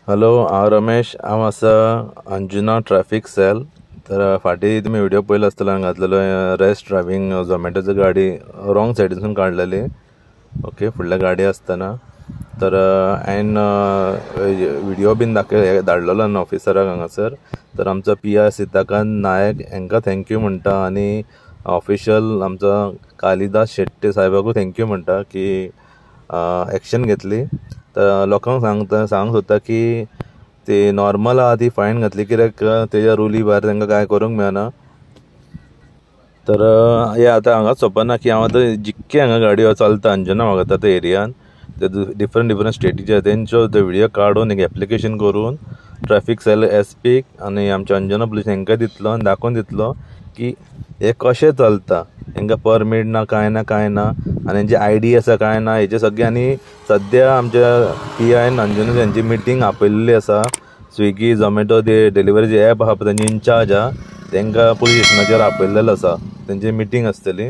Hello, हांव रमेश. हांव आसा अंजुना ट्रॅफिक सेल. तर फाटीं तुमी व्हिडिओ पळयलो आसतलो, हांवें घातलेलो रॅश ड्रायव्हिंग झोमॅटोची गाडी रॉंग सायडीसून काडलेली. ओके, फुडल्या गाडी आसतना. तर हांवें व्हिडिओ बीन धाडलेलो आनी ऑफिसराक हांगासर. तर आमचो PR सिद्धाकांत नायक हांकां थँक्यू म्हणटा, आनी ऑफिशियल आमचो कालिदास शेट्टे साहेबाकूय थँक्यू म्हणटा की एक्शन घेतली. तर लोकांक सांगूंक सोदता की ती नॉर्मल आहा ती फायन घातली, कित्याक तेज्या रुली भायर तांकां कांय करूंक मेळना. तर हे आतां हांगाच सोंपना की हांव आतां जितके हांगा गाडयो चलता अंजुना वागाता त्या एरियान, ते डिफरंट स्टेटीचे तेंच्यो ते व्हिडिओ काडून एक एप्लिकेशन करून ट्रॅफिक सेल SP आनी आमच्या अंजुना पुलीस हांकां दितलो आनी दाखोवन दितलो की हे कशें चलता. हांकां परमीट ना, कांय ना आनी हेंची ID आसा काय ना, हेचे सगळे. आनी सद्या आमच्या PIन अंजुना हेंची मिटींग आपयल्ली आसा. स्विगी झोमॅटो ते डिलिव्हरीचे ॲप आहा पळय, तेंची इन्चार्ज आहा, तांकां पुलीस स्टेशनाचेर आपयल्लेलो आसा. तेंची मिटींग आसतली.